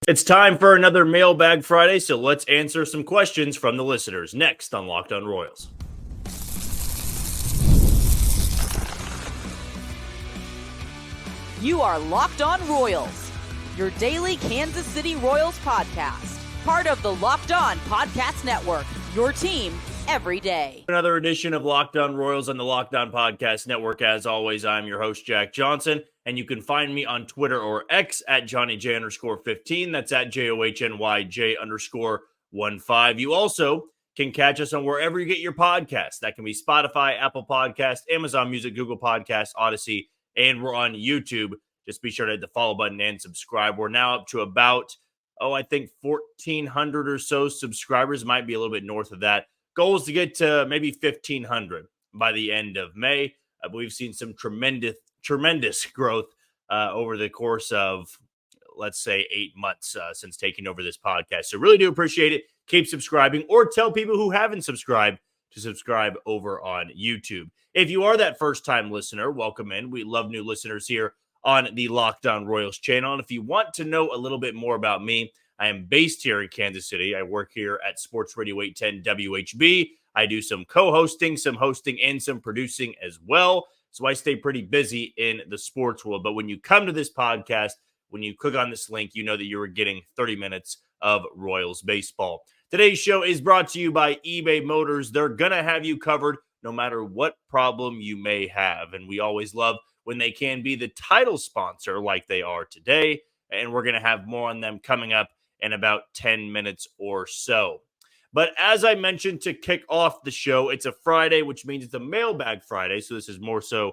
It's time for another Mailbag Friday, so let's answer some questions from the listeners next on Locked On Royals. You are Locked On Royals, your daily Kansas City Royals podcast, part of the Locked On Podcast Network, your team every day. Another edition of Locked On Royals on the Locked On Podcast Network. As always, I'm your host, Jack Johnson, and you can find me on Twitter or X at JohnnyJ_15. That's at JOHNYJ_15. You also can catch us on wherever you get your podcasts. That can be Spotify, Apple Podcasts, Amazon Music, Google Podcasts, Odyssey, and we're on YouTube. Just be sure to hit the follow button and subscribe. We're now up to about, I think 1,400 or so subscribers. Might be a little bit north of that. Goal is to get to maybe 1,500 by the end of May. We've seen some tremendous growth over the course of, let's say, 8 months since taking over this podcast. So really do appreciate it. Keep subscribing, or tell people who haven't subscribed to subscribe over on YouTube. If you are that first-time listener, welcome in. We love new listeners here on the Locked On Royals channel. And if you want to know a little bit more about me, I am based here in Kansas City. I work here at Sports Radio 810 WHB. I do some co-hosting, some hosting, and some producing as well. So I stay pretty busy in the sports world. But when you come to this podcast, when you click on this link, you know that you are getting 30 minutes of Royals baseball. Today's show is brought to you by eBay Motors. They're going to have you covered no matter what problem you may have. And we always love when they can be the title sponsor like they are today. And we're going to have more on them coming up in about 10 minutes or so. But as I mentioned to kick off the show, it's a Friday, which means it's a Mailbag Friday. So this is more so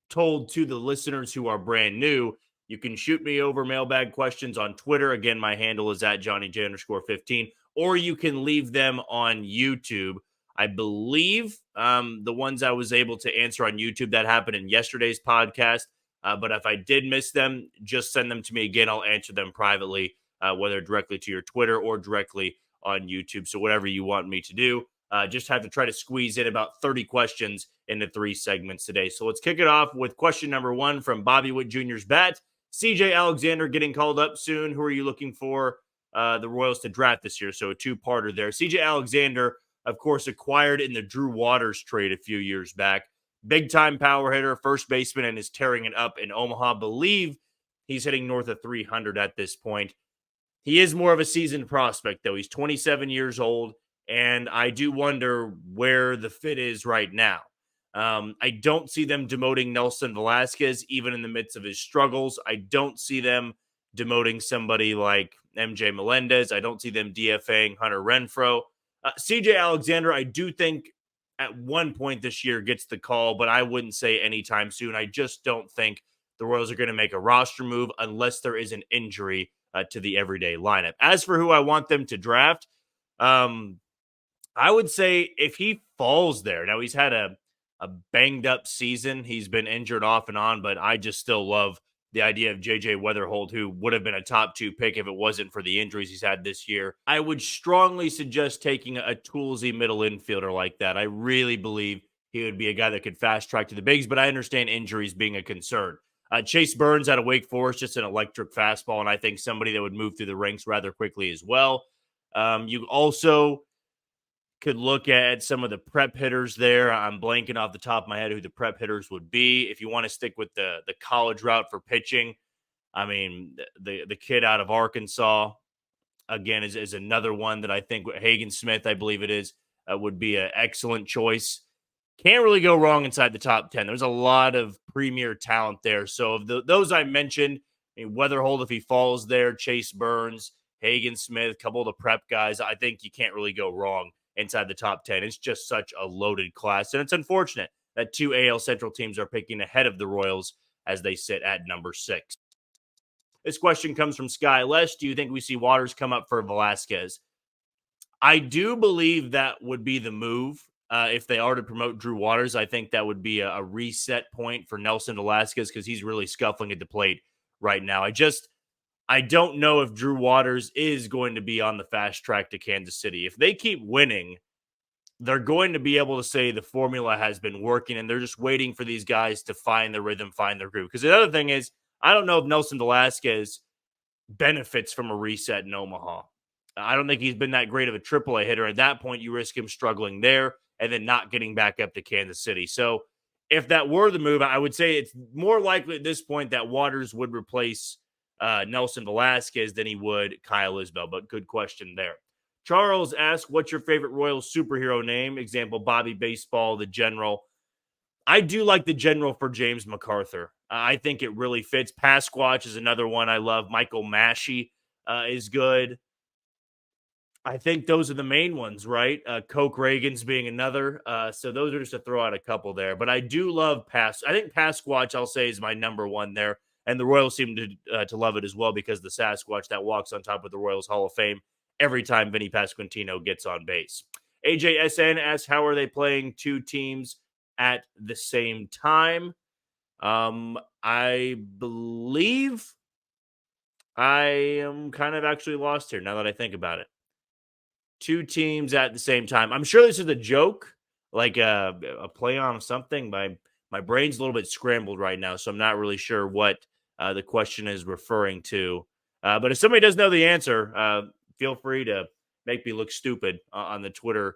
told to the listeners who are brand new. You can shoot me over mailbag questions on Twitter. Again, my handle is at JohnnyJ_15, or you can leave them on YouTube. I believe the ones I was able to answer on YouTube, that happened in yesterday's podcast. But if I did miss them, just send them to me again. I'll answer them privately, whether directly to your Twitter or directly on YouTube. So whatever you want me to do, just have to try to squeeze in about 30 questions into 3 segments today. So let's kick it off with question number 1 from Bobby Witt Jr.'s bat. CJ Alexander getting called up soon. Who are you looking for the Royals to draft this year? So a two-parter there. CJ Alexander, of course, acquired in the Drew Waters trade a few years back. Big-time power hitter, first baseman, and is tearing it up in Omaha. Believe he's hitting north of 300 at this point. He is more of a seasoned prospect, though. He's 27 years old, and I do wonder where the fit is right now. I don't see them demoting Nelson Velasquez, even in the midst of his struggles. I don't see them demoting somebody like MJ Melendez. I don't see them DFAing Hunter Renfroe. CJ Alexander, I do think at one point this year gets the call, but I wouldn't say anytime soon. I just don't think the Royals are going to make a roster move unless there is an injury to the everyday lineup. As for who I want them to draft, I would say if he falls there, now he's had a banged up season. He's been injured off and on, but I just still love the idea of J.J. Weatherholt, who would have been a top 2 pick if it wasn't for the injuries he's had this year. I would strongly suggest taking a toolsy middle infielder like that. I really believe he would be a guy that could fast track to the bigs, but I understand injuries being a concern. Chase Burns out of Wake Forest, just an electric fastball, and I think somebody that would move through the ranks rather quickly as well. You also could look at some of the prep hitters there. I'm blanking off the top of my head who the prep hitters would be. If you want to stick with the college route for pitching, I mean, the kid out of Arkansas, again, is another one that I think Hagen Smith, I believe it is, would be an excellent choice. Can't really go wrong inside the top 10. There's a lot of premier talent there. So of those I mentioned, I mean, Weatherholt, if he falls there, Chase Burns, Hagen Smith, a couple of the prep guys, I think you can't really go wrong inside the top 10. It's just such a loaded class. And it's unfortunate that 2 AL Central teams are picking ahead of the Royals as they sit at number 6. This question comes from Sky Les. Do you think we see Waters come up for Velasquez? I do believe that would be the move. If they are to promote Drew Waters, I think that would be a reset point for Nelson Velasquez because he's really scuffling at the plate right now. I don't know if Drew Waters is going to be on the fast track to Kansas City. If they keep winning, they're going to be able to say the formula has been working, and they're just waiting for these guys to find their rhythm, find their groove. Because the other thing is, I don't know if Nelson Velasquez benefits from a reset in Omaha. I don't think he's been that great of a AAA hitter. At that point, you risk him struggling there and then not getting back up to Kansas City. So if that were the move, I would say it's more likely at this point that Waters would replace Nelson Velasquez than he would Kyle Isbell. But good question there. Charles asks, what's your favorite Royals superhero name? Example, Bobby Baseball, the General. I do like the General for James MacArthur. I think it really fits. Pasquatch is another one I love. Michael Massey is good. I think those are the main ones, right? Coke Reagan's being another. So those are just to throw out a couple there. But I do love I think Pasquatch, I'll say, is my number one there. And the Royals seem to love it as well because the Sasquatch that walks on top of the Royals Hall of Fame every time Vinny Pasquantino gets on base. AJSN asks, how are they playing two teams at the same time? I believe I am kind of actually lost here now that I think about it. Two teams at the same time. I'm sure this is a joke, like a play on something. My brain's a little bit scrambled right now, so I'm not really sure what the question is referring to. But if somebody does know the answer, feel free to make me look stupid on the Twitter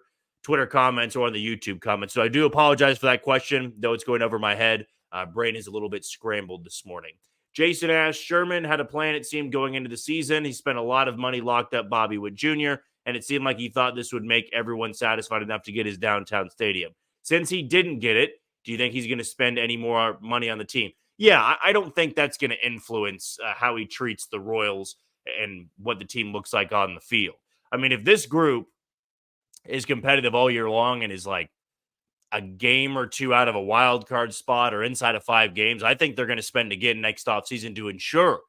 comments or on the YouTube comments. So I do apologize for that question, though it's going over my head. Brain is a little bit scrambled this morning. Jason asked, Sherman had a plan, it seemed, going into the season. He spent a lot of money, locked up Bobby Witt Jr., and it seemed like he thought this would make everyone satisfied enough to get his downtown stadium. Since he didn't get it, do you think he's going to spend any more money on the team? Yeah, I don't think that's going to influence how he treats the Royals and what the team looks like on the field. I mean, if this group is competitive all year long and is like a game or two out of a wild card spot or inside of 5 games, I think they're going to spend again next offseason to ensure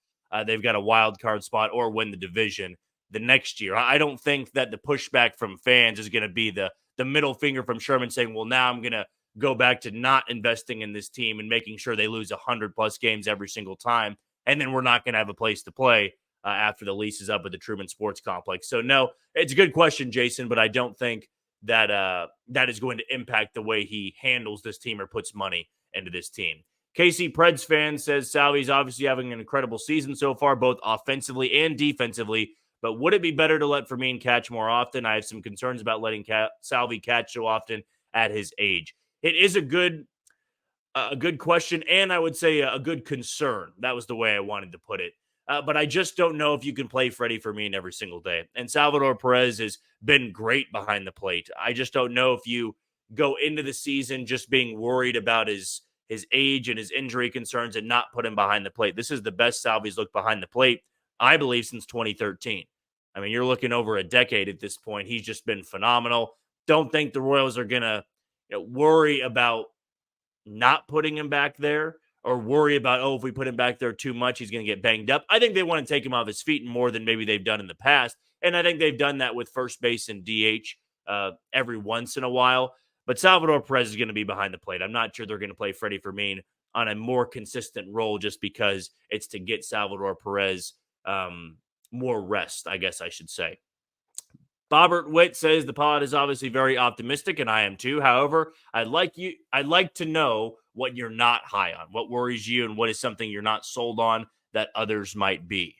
they've got a wild card spot or win the division the next year. I don't think that the pushback from fans is going to be the middle finger from Sherman saying, well, now I'm going to go back to not investing in this team and making sure they lose 100+ games every single time. And then we're not going to have a place to play after the lease is up at the Truman Sports Complex. So no, it's a good question, Jason, but I don't think that that is going to impact the way he handles this team or puts money into this team. KC Preds fan says Salvi's obviously having an incredible season so far, both offensively and defensively. But would it be better to let Fermin catch more often? I have some concerns about letting Salvi catch so often at his age. It is a good question, and I would say a good concern. That was the way I wanted to put it. But I just don't know if you can play Freddie Fermin every single day. And Salvador Perez has been great behind the plate. I just don't know if you go into the season just being worried about his age and his injury concerns and not put him behind the plate. This is the best Salvi's looked behind the plate, I believe, since 2013. I mean, you're looking over a decade at this point. He's just been phenomenal. Don't think the Royals are going to worry about not putting him back there or worry about, if we put him back there too much, he's going to get banged up. I think they want to take him off his feet more than maybe they've done in the past. And I think they've done that with first base and DH every once in a while. But Salvador Perez is going to be behind the plate. I'm not sure they're going to play Freddie Fermin on a more consistent role just because it's to get Salvador Perez more rest, I guess I should say. Bobbert Witt says the pod is obviously very optimistic, and I am too. However, I'd like to know what you're not high on, what worries you, and what is something you're not sold on that others might be.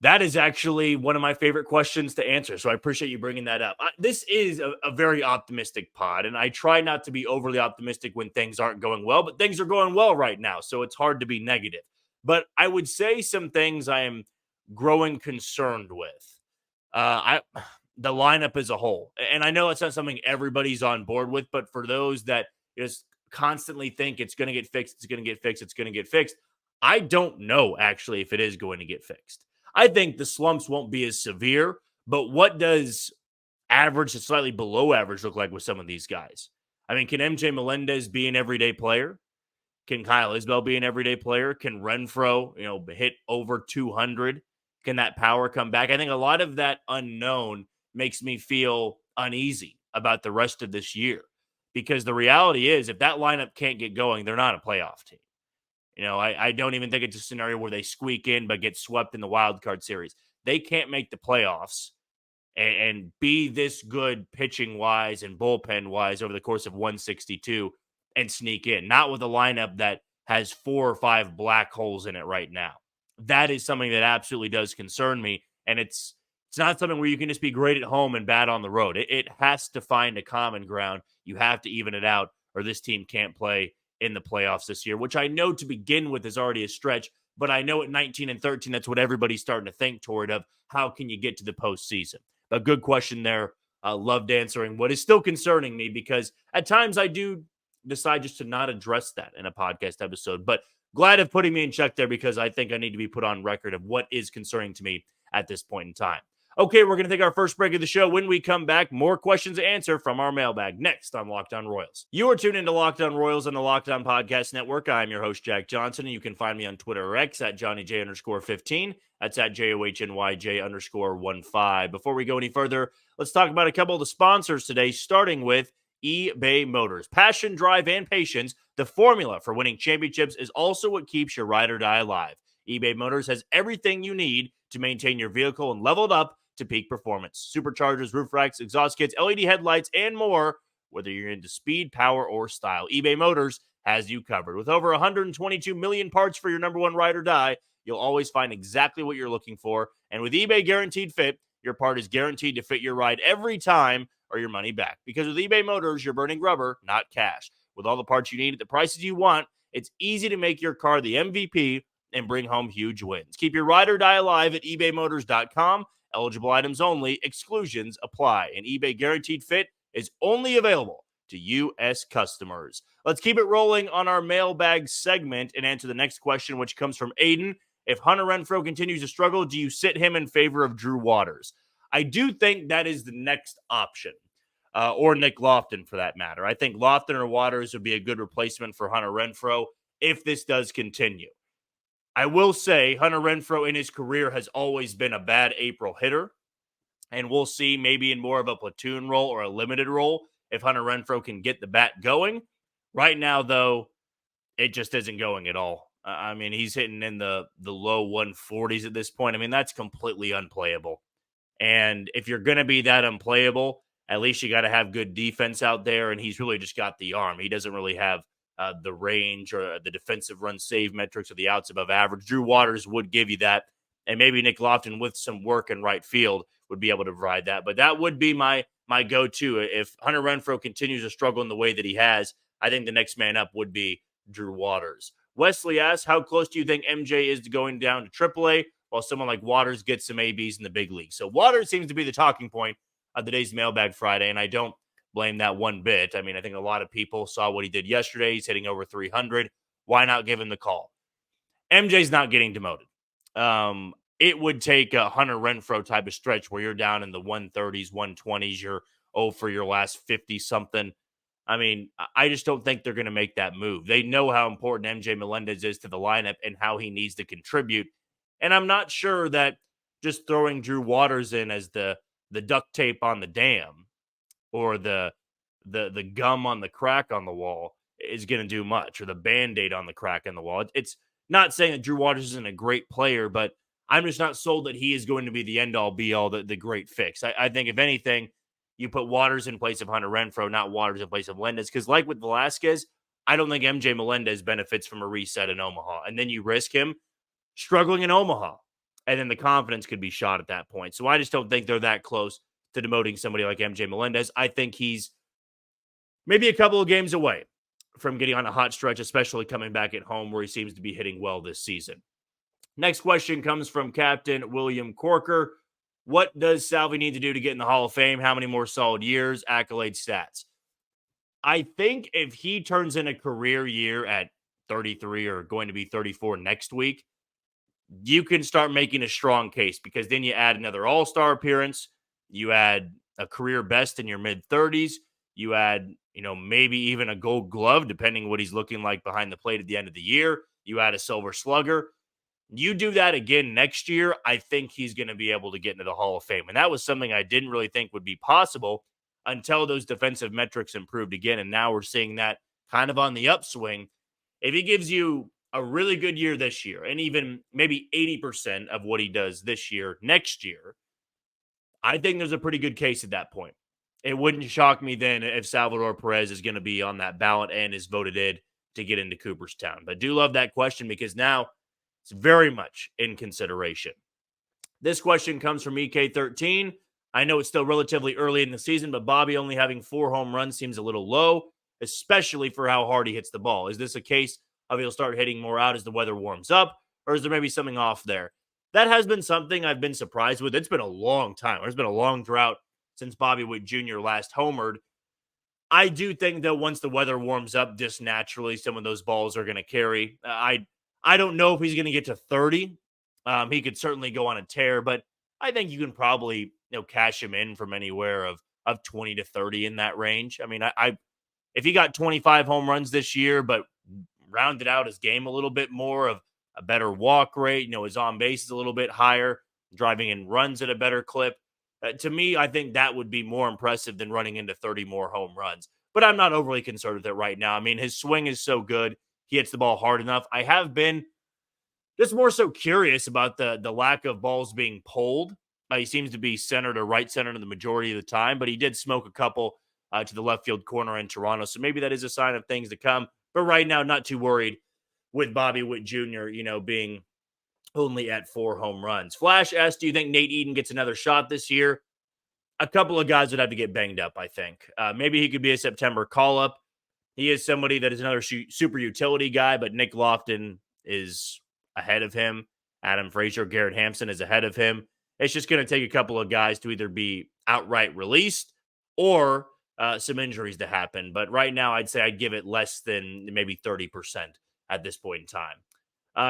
That is actually one of my favorite questions to answer, so I appreciate you bringing that up. This is a very optimistic pod, and I try not to be overly optimistic when things aren't going well, but things are going well right now, so it's hard to be negative. But I would say some things I am growing concerned with. The lineup as a whole. And I know it's not something everybody's on board with, but for those that just constantly think it's going to get fixed, it's going to get fixed, it's going to get fixed, I don't know actually if it is going to get fixed. I think the slumps won't be as severe, but what does average to slightly below average look like with some of these guys? I mean, can MJ Melendez be an everyday player? Can Kyle Isbell be an everyday player? Can Renfroe, hit over 200? Can that power come back? I think a lot of that unknown makes me feel uneasy about the rest of this year because the reality is if that lineup can't get going, they're not a playoff team. I don't even think it's a scenario where they squeak in but get swept in the wild card series. They can't make the playoffs and be this good pitching-wise and bullpen-wise over the course of 162 and sneak in. Not with a lineup that has 4 or 5 black holes in it right now. that is something that absolutely does concern me. And it's not something where you can just be great at home and bad on the road. It has to find a common ground. You have to even it out, or this team can't play in the playoffs this year, which I know to begin with is already a stretch. But I know at 19-13, that's what everybody's starting to think toward of how can you get to the postseason. A good question there. Loved answering what is still concerning me, because at times I do decide just to not address that in a podcast episode. But glad of putting me in check there, because I think I need to be put on record of what is concerning to me at this point in time. Okay, we're going to take our first break of the show. When we come back, more questions to answer from our mailbag next on Locked On Royals. You are tuned into Locked On Royals on the Locked On Podcast Network. I am your host, Jack Johnson, and you can find me on Twitter or X at JohnnyJ_15. That's at JOHNYJ_15. Before we go any further, let's talk about a couple of the sponsors today, starting with eBay Motors. Passion, drive, and patience, the formula for winning championships, is also what keeps your ride or die alive. eBay Motors has everything you need to maintain your vehicle and level it up to peak performance. Superchargers, roof racks, exhaust kits, LED headlights, and more. Whether you're into speed, power, or style, eBay Motors has you covered. With over 122 million parts for your number one ride or die, you'll always find exactly what you're looking for. And with eBay Guaranteed Fit, your part is guaranteed to fit your ride every time or your money back. Because with eBay Motors, you're burning rubber, not cash. With all the parts you need at the prices you want, it's easy to make your car the MVP and bring home huge wins. Keep your ride or die alive at ebaymotors.com. Eligible items only. Exclusions apply. And eBay Guaranteed Fit is only available to U.S. customers. Let's keep it rolling on our mailbag segment and answer the next question, which comes from Aiden. If Hunter Renfroe continues to struggle, do you sit him in favor of Drew Waters? I do think that is the next option, or Nick Lofton for that matter. I think Lofton or Waters would be a good replacement for Hunter Renfroe if this does continue. I will say Hunter Renfroe in his career has always been a bad April hitter, and we'll see maybe in more of a platoon role or a limited role if Hunter Renfroe can get the bat going. Right now, though, it just isn't going at all. I mean, he's hitting in the low 140s at this point. I mean, that's completely unplayable. And if you're going to be that unplayable, at least you got to have good defense out there, and he's really just got the arm. He doesn't really have the range or the defensive run save metrics or the outs above average. Drew Waters would give you that, and maybe Nick Lofton with some work in right field would be able to provide that. But that would be my go-to. If Hunter Renfroe continues to struggle in the way that he has, I think the next man up would be Drew Waters. Wesley asks, how close do you think MJ is to going down to AAA while someone like Waters gets some ABs in the big league? So Waters seems to be the talking point of today's Mailbag Friday, and I don't blame that one bit. I mean, I think a lot of people saw what he did yesterday. He's hitting over 300. Why not give him the call? MJ's not getting demoted. It would take a Hunter Renfroe type of stretch where you're down in the 130s, 120s. You're for your last 50-something. I mean, I just don't think they're going to make that move. They know how important MJ Melendez is to the lineup and how he needs to contribute. And I'm not sure that just throwing Drew Waters in as the duct tape on the dam or the gum on the crack on the wall is going to do much, or the Band-Aid on the crack in the wall. It's not saying that Drew Waters isn't a great player, but I'm just not sold that he is going to be the end-all, be-all, the great fix. I think, if anything, you put Waters in place of Hunter Renfroe, not Waters in place of Melendez, because like with Velasquez, I don't think MJ Melendez benefits from a reset in Omaha. And then you risk him struggling in Omaha, and then the confidence could be shot at that point. So I just don't think they're that close to demoting somebody like MJ Melendez. I think he's maybe a couple of games away from getting on a hot stretch, especially coming back at home where he seems to be hitting well this season. Next question comes from Captain William Corker. What does Salvi need to do to get in the Hall of Fame? How many more solid years? Accolade stats. I think if he turns in a career year at 33 or going to be 34 next week, you can start making a strong case, because then you add another All-Star appearance. You add a career best in your mid-30s. You add, maybe even a Gold Glove, depending what he's looking like behind the plate at the end of the year. You add a Silver Slugger. You do that again next year, I think he's going to be able to get into the Hall of Fame. And that was something I didn't really think would be possible until those defensive metrics improved again. And now we're seeing that kind of on the upswing. If he gives you a really good year this year, and even maybe 80% of what he does this year, next year, I think there's a pretty good case at that point. It wouldn't shock me then if Salvador Perez is going to be on that ballot and is voted in to get into Cooperstown. But I do love that question, because now It's very much in consideration. This question comes from EK13. I know it's still relatively early in the season, but Bobby only having 4 home runs seems a little low, especially for how hard he hits the ball. Is this a case of he'll start hitting more out as the weather warms up, or is there maybe something off there? That has been something I've been surprised with. It's been a long time. There's been a long drought since Bobby Witt Jr. last homered. I do think that once the weather warms up, just naturally some of those balls are going to carry. I don't know if he's going to get to 30. He could certainly go on a tear, but I think you can probably cash him in from anywhere of 20 to 30 in that range. I mean, if he got 25 home runs this year, but rounded out his game a little bit more of a better walk rate, his on base is a little bit higher, driving in runs at a better clip. To me, I think that would be more impressive than running into 30 more home runs. But I'm not overly concerned with it right now. I mean, his swing is so good. He hits the ball hard enough. I have been just more so curious about the lack of balls being pulled. He seems to be centered or right centered the majority of the time, but he did smoke a couple to the left field corner in Toronto. So maybe that is a sign of things to come. But right now, not too worried with Bobby Witt Jr., being only at 4 home runs. Flash asks, do you think Nate Eaton gets another shot this year? A couple of guys would have to get banged up, I think. Maybe he could be a September call-up. He is somebody that is another super utility guy, but Nick Lofton is ahead of him. Adam Frazier, Garrett Hampson is ahead of him. It's just going to take a couple of guys to either be outright released or some injuries to happen. But right now, I'd say I'd give it less than maybe 30% at this point in time.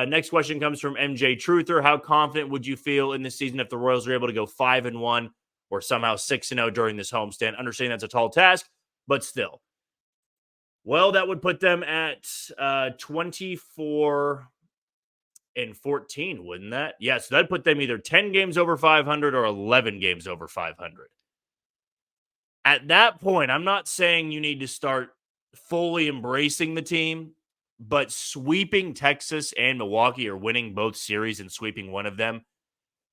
Next question comes from MJ Truther. How confident would you feel in this season if the Royals are able to go 5-1 or somehow 6-0 during this homestand? Understanding that's a tall task, but still. Well, that would put them at 24-14, wouldn't that? Yes, yeah, so that'd put them either 10 games over 500 or 11 games over 500. At that point, I'm not saying you need to start fully embracing the team, but sweeping Texas and Milwaukee or winning both series and sweeping one of them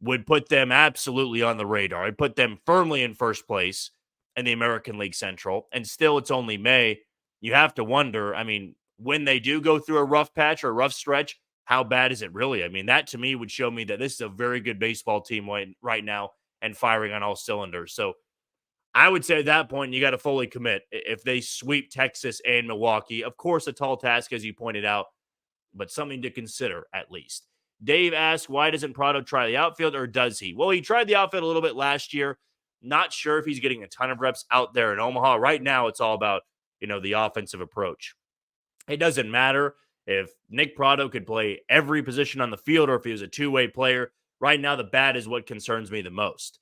would put them absolutely on the radar. I'd put them firmly in first place in the American League Central. And still, it's only May. You have to wonder, I mean, when they do go through a rough patch or a rough stretch, how bad is it really? I mean, that to me would show me that this is a very good baseball team right now and firing on all cylinders. So I would say at that point, you got to fully commit. If they sweep Texas and Milwaukee, of course, a tall task, as you pointed out, but something to consider at least. Dave asks, why doesn't Prado try the outfield, or does he? Well, he tried the outfield a little bit last year. Not sure if he's getting a ton of reps out there in Omaha. Right now, it's all about, the offensive approach. It doesn't matter if Nick Prado could play every position on the field or if he was a two-way player. Right now, the bat is what concerns me the most.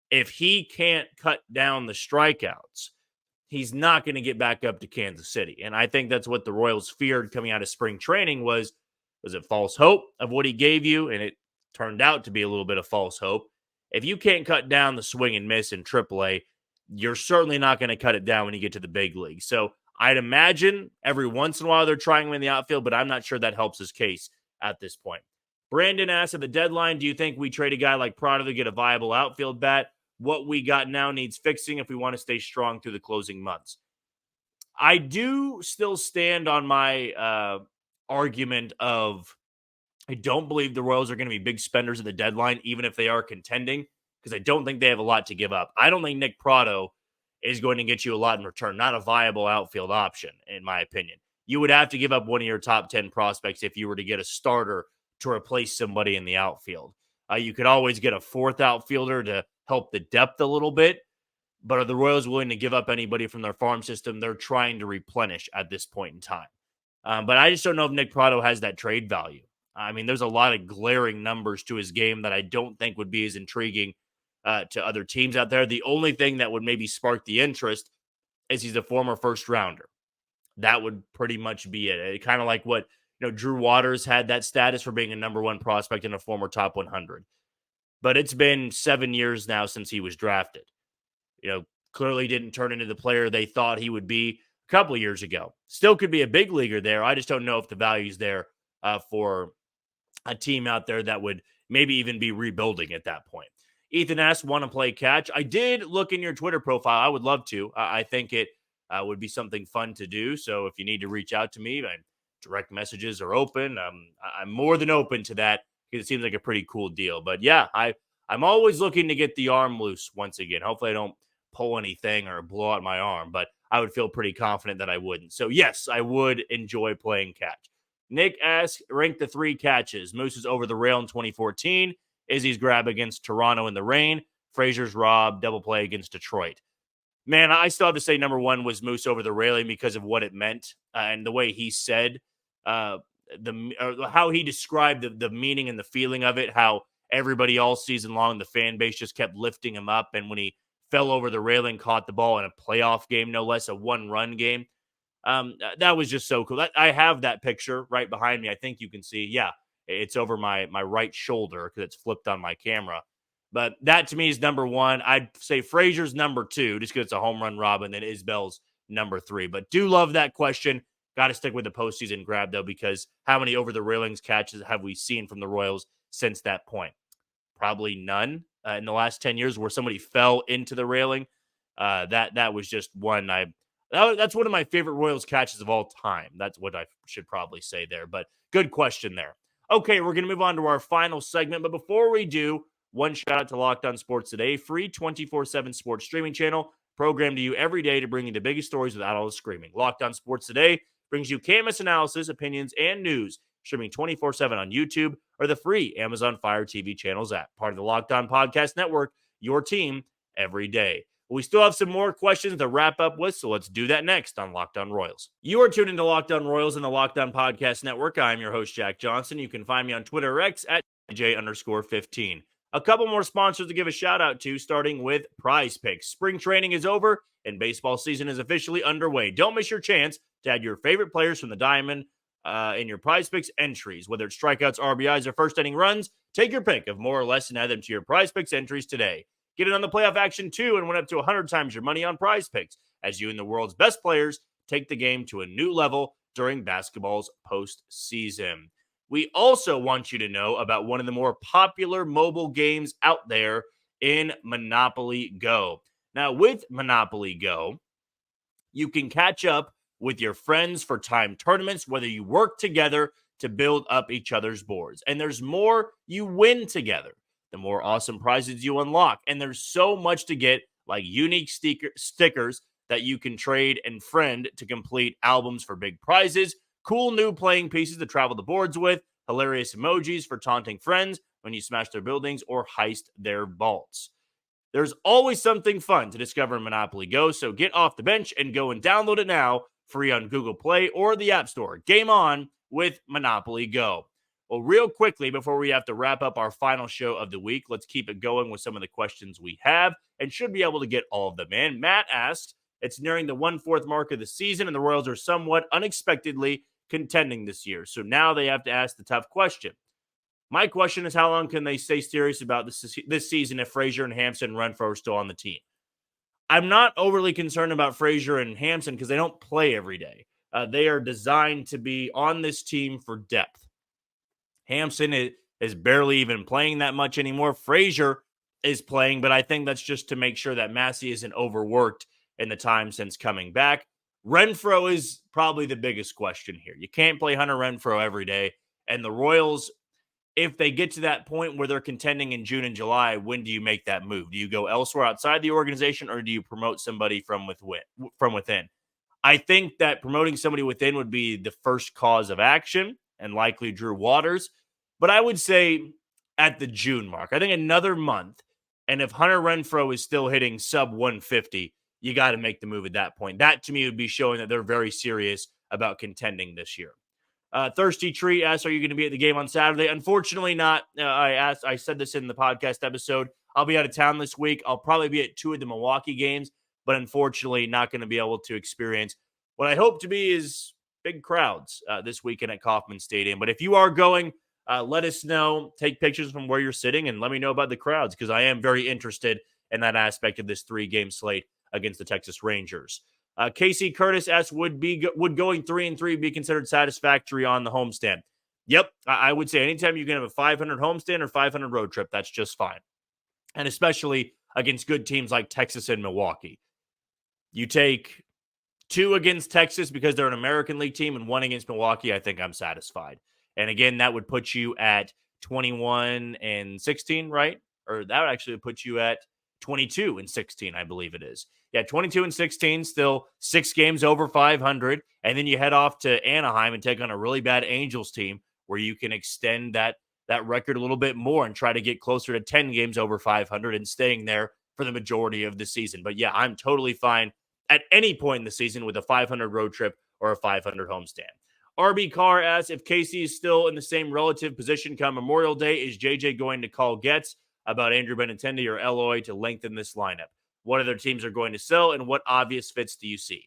If he can't cut down the strikeouts, he's not going to get back up to Kansas City. And I think that's what the Royals feared coming out of spring training was it false hope of what he gave you? And it turned out to be a little bit of false hope. If you can't cut down the swing and miss in AAA, you're certainly not going to cut it down when you get to the big league. So I'd imagine every once in a while they're trying him in the outfield, but I'm not sure that helps his case at this point. Brandon asks, at the deadline, do you think we trade a guy like Prado to get a viable outfield bat? What we got now needs fixing if we want to stay strong through the closing months. I do still stand on my argument of I don't believe the Royals are going to be big spenders at the deadline, even if they are contending, because I don't think they have a lot to give up. I don't think Nick Prado is going to get you a lot in return, not a viable outfield option, in my opinion. You would have to give up one of your top 10 prospects if you were to get a starter to replace somebody in the outfield. You could always get a fourth outfielder to help the depth a little bit, but are the Royals willing to give up anybody from their farm system they're trying to replenish at this point in time? But I just don't know if Nick Prado has that trade value. I mean, there's a lot of glaring numbers to his game that I don't think would be as intriguing to other teams out there. The only thing that would maybe spark the interest is he's a former first rounder. That would pretty much be it. Kind of like what Drew Waters had that status for being a number one prospect and a former top 100. But it's been 7 years now since he was drafted. Clearly didn't turn into the player they thought he would be a couple of years ago. Still could be a big leaguer there. I just don't know if the value's there for a team out there that would maybe even be rebuilding at that point. Ethan asks, want to play catch? I did look in your Twitter profile. I would love to. I think it would be something fun to do. So if you need to reach out to me, direct messages are open. I'm more than open to that because it seems like a pretty cool deal. But yeah, I'm always looking to get the arm loose once again. Hopefully I don't pull anything or blow out my arm, but I would feel pretty confident that I wouldn't. So yes, I would enjoy playing catch. Nick asks, rank the 3 catches. Moose's over the rail in 2014. Izzy's grab against Toronto in the rain. Frazier's rob double play against Detroit. Man, I still have to say number 1 was Moose over the railing because of what it meant and the way he said how he described the meaning and the feeling of it, how everybody all season long, the fan base just kept lifting him up. And when he fell over the railing, caught the ball in a playoff game, no less, a 1-run game. That was just so cool. I have that picture right behind me. I think you can see. Yeah, it's over my right shoulder because it's flipped on my camera. But that to me is number 1. I'd say Frazier's number 2 just because it's a home run robin. Then Isbell's number 3. But do love that question. Got to stick with the postseason grab, though, because how many over the railings catches have we seen from the Royals since that point? Probably none in the last 10 years where somebody fell into the railing. That was just one. That's one of my favorite Royals catches of all time. That's what I should probably say there. But good question there. Okay, we're going to move on to our final segment. But before we do, one shout out to Locked On Sports Today, free 24/7 sports streaming channel, programmed to you every day to bring you the biggest stories without all the screaming. Locked On Sports Today brings you canvas analysis, opinions, and news, streaming 24/7 on YouTube or the free Amazon Fire TV channels app. Part of the Locked On Podcast Network, your team every day. We still have some more questions to wrap up with, so let's do that next on Locked On Royals. You are tuned into Locked On Royals and the Locked On Podcast Network. I'm your host, Jack Johnson. You can find me on Twitter or X at J_15. A couple more sponsors to give a shout out to, starting with PrizePicks. Spring training is over and baseball season is officially underway. Don't miss your chance to add your favorite players from the diamond in your PrizePicks entries. Whether it's strikeouts, RBIs, or first inning runs, take your pick of more or less and add them to your PrizePicks entries today. Get in on the playoff action too and win up to 100 times your money on PrizePicks as you and the world's best players take the game to a new level during basketball's postseason. We also want you to know about one of the more popular mobile games out there in Monopoly Go. Now, with Monopoly Go, you can catch up with your friends for timed tournaments, whether you work together to build up each other's boards. And there's more you win together, the more awesome prizes you unlock. And there's so much to get, like unique stickers that you can trade and friend to complete albums for big prizes, cool new playing pieces to travel the boards with, hilarious emojis for taunting friends when you smash their buildings or heist their vaults. There's always something fun to discover in Monopoly Go, so get off the bench and go and download it now, free on Google Play or the App Store. Game on with Monopoly Go. Well, real quickly, before we have to wrap up our final show of the week, let's keep it going with some of the questions we have and should be able to get all of them in. Matt asked, it's nearing the 1/4 mark of the season and the Royals are somewhat unexpectedly contending this year. So now they have to ask the tough question. My question is, how long can they stay serious about this season if Frazier and Hampson and Renfroe are still on the team? I'm not overly concerned about Frazier and Hampson because they don't play every day. They are designed to be on this team for depth. Hampson is barely even playing that much anymore. Frazier is playing, but I think that's just to make sure that Massey isn't overworked in the time since coming back. Renfroe is probably the biggest question here. You can't play Hunter Renfroe every day. And the Royals, if they get to that point where they're contending in June and July, when do you make that move? Do you go elsewhere outside the organization or do you promote somebody from within? I think that promoting somebody within would be the first cause of action and likely Drew Waters. But I would say at the June mark, I think another month. And if Hunter Renfroe is still hitting sub 150, you got to make the move at that point. That, to me, would be showing that they're very serious about contending this year. Thirsty Tree asks, are you going to be at the game on Saturday? Unfortunately not. I said this in the podcast episode. I'll be out of town this week. I'll probably be at 2 of the Milwaukee games, but unfortunately not going to be able to experience what I hope to be is big crowds this weekend at Kauffman Stadium. But if you are going, let us know. Take pictures from where you're sitting and let me know about the crowds because I am very interested in that aspect of this 3-game slate against the Texas Rangers. Casey Curtis asks, would going 3-3 be considered satisfactory on the homestand? Yep, I would say anytime you can have a 500 homestand or 500 road trip, that's just fine. And especially against good teams like Texas and Milwaukee. You take 2 against Texas because they're an American League team, and 1 against Milwaukee, I think I'm satisfied. And again, that would put you at 21-16, right? Or that would actually put you at 22-16, I believe it is. Yeah, 22-16, still 6 games over 500. And then you head off to Anaheim and take on a really bad Angels team where you can extend that record a little bit more and try to get closer to 10 games over 500 and staying there for the majority of the season. But yeah, I'm totally fine at any point in the season with a 500 road trip or a 500 homestand. RB Carr asks if Casey is still in the same relative position come Memorial Day, is JJ going to call Getz about Andrew Benintendi or Eloy to lengthen this lineup? What other teams are going to sell, and what obvious fits do you see?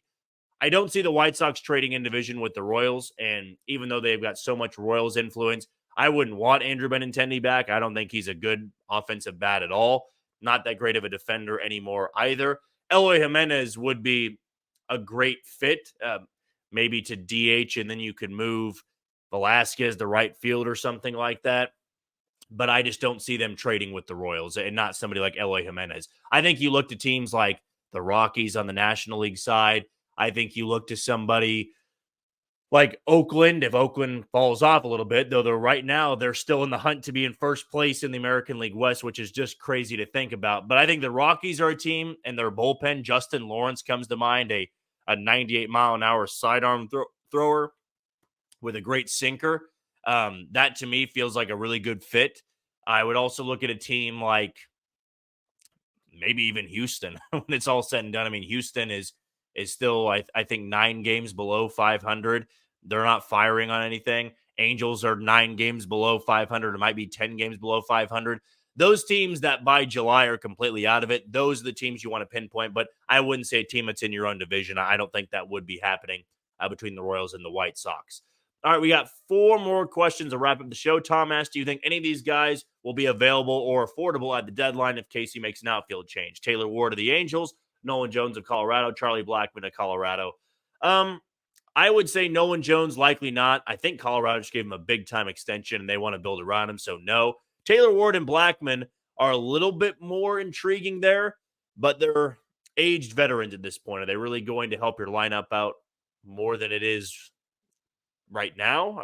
I don't see the White Sox trading in division with the Royals, and even though they've got so much Royals influence, I wouldn't want Andrew Benintendi back. I don't think he's a good offensive bat at all. Not that great of a defender anymore either. Eloy Jimenez would be a great fit, maybe to DH, and then you could move Velasquez to right field or something like that. But I just don't see them trading with the Royals and not somebody like Eloy Jimenez. I think you look to teams like the Rockies on the National League side. I think you look to somebody like Oakland, if Oakland falls off a little bit, though right now they're still in the hunt to be in first place in the American League West, which is just crazy to think about. But I think the Rockies are a team, and their bullpen, Justin Lawrence comes to mind, a 98-mile-an-hour sidearm thrower with a great sinker. That to me feels like a really good fit. I would also look at a team like maybe even Houston when it's all said and done. I mean, Houston is still, I think, 9 games below 500. They're not firing on anything. Angels are 9 games below 500. It might be 10 games below 500. Those teams that by July are completely out of it, those are the teams you want to pinpoint. But I wouldn't say a team that's in your own division. I don't think that would be happening between the Royals and the White Sox. All right, we got 4 more questions to wrap up the show. Tom asked, do you think any of these guys will be available or affordable at the deadline if Casey makes an outfield change? Taylor Ward of the Angels, Nolan Jones of Colorado, Charlie Blackmon of Colorado. I would say Nolan Jones, likely not. I think Colorado just gave him a big-time extension, and they want to build around him, so no. Taylor Ward and Blackmon are a little bit more intriguing there, but they're aged veterans at this point. Are they really going to help your lineup out more than it is right now?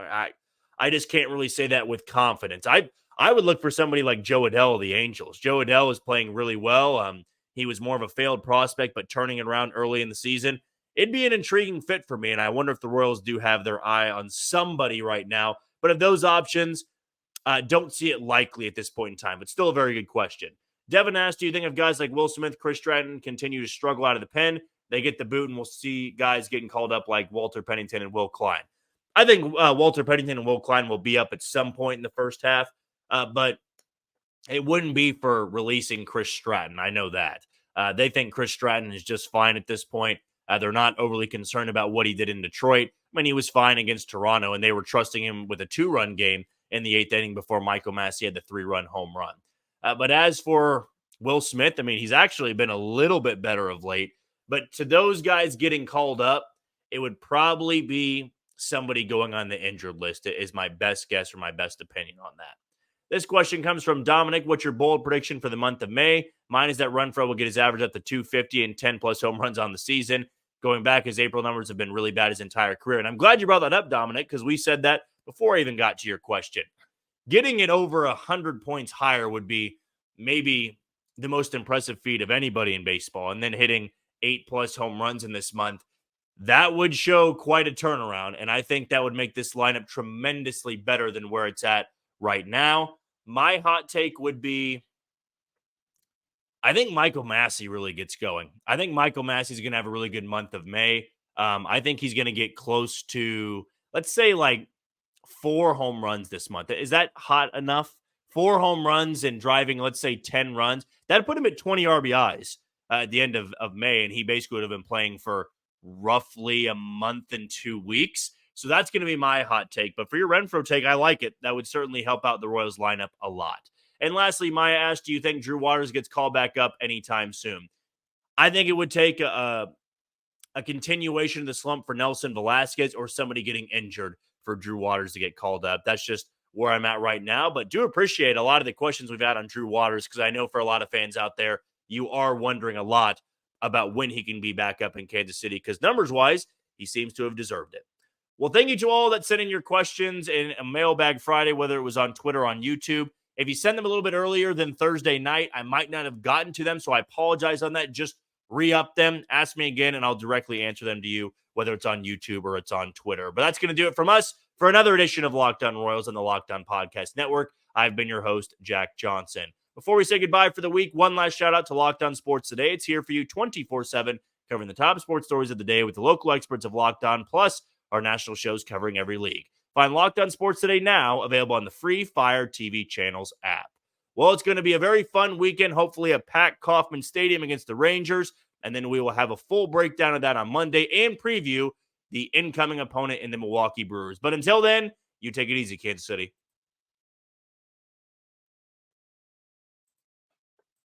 I just can't really say that with confidence. I would look for somebody like Joe Adell of the Angels. Joe Adell is playing really well. He was more of a failed prospect, but turning it around early in the season. It'd be an intriguing fit for me, and I wonder if the Royals do have their eye on somebody right now. But of those options, don't see it likely at this point in time. But still a very good question. Devin asked, do you think if guys like Will Smith, Chris Stratton continue to struggle out of the pen, they get the boot and we'll see guys getting called up like Walter Pennington and Will Klein? I think Walter Pennington and Will Klein will be up at some point in the first half, but it wouldn't be for releasing Chris Stratton. I know that. They think Chris Stratton is just fine at this point. They're not overly concerned about what he did in Detroit. I mean, he was fine against Toronto, and they were trusting him with a 2-run game in the 8th inning before Michael Massey had the 3-run home run. But as for Will Smith, I mean, he's actually been a little bit better of late. But to those guys getting called up, it would probably be somebody going on the injured list is my best guess or my best opinion on that. This question comes from Dominic. What's your bold prediction for the month of May? Mine is that Renfroe will get his average up to 250 and 10-plus home runs on the season. Going back, his April numbers have been really bad his entire career. And I'm glad you brought that up, Dominic, because we said that before I even got to your question. Getting it over 100 points higher would be maybe the most impressive feat of anybody in baseball. And then hitting 8-plus home runs in this month, that would show quite a turnaround. And I think that would make this lineup tremendously better than where it's at right now. My hot take would be, I think Michael Massey really gets going. I think Michael Massey is going to have a really good month of May. I think he's going to get close to, let's say, like 4 home runs this month. Is that hot enough? 4 home runs and driving, let's say, 10 runs. That'd put him at 20 RBIs at the end of May, and he basically would have been playing for roughly a month and 2 weeks. So that's going to be my hot take. But for your Renfroe take, I like it. That would certainly help out the Royals lineup a lot. And lastly, Maya asked, do you think Drew Waters gets called back up anytime soon? I think it would take a continuation of the slump for Nelson Velasquez or somebody getting injured for Drew Waters to get called up. That's just where I'm at right now. But do appreciate a lot of the questions we've had on Drew Waters, because I know for a lot of fans out there, you are wondering a lot about when he can be back up in Kansas City, because numbers-wise, he seems to have deserved it. Well, thank you to all that sent in your questions in a Mailbag Friday, whether it was on Twitter or on YouTube. If you send them a little bit earlier than Thursday night, I might not have gotten to them, so I apologize on that. Just re-up them, ask me again, and I'll directly answer them to you, whether it's on YouTube or it's on Twitter. But that's going to do it from us for another edition of Locked On Royals on the Locked On Podcast Network. I've been your host, Jack Johnson. Before we say goodbye for the week, one last shout out to Locked On Sports Today. It's here for you 24/7, covering the top sports stories of the day with the local experts of Locked On, plus our national shows covering every league. Find Locked On Sports Today now, available on the free Fire TV Channels app. Well, it's going to be a very fun weekend, hopefully a packed Kauffman Stadium against the Rangers, and then we will have a full breakdown of that on Monday and preview the incoming opponent in the Milwaukee Brewers. But until then, you take it easy, Kansas City.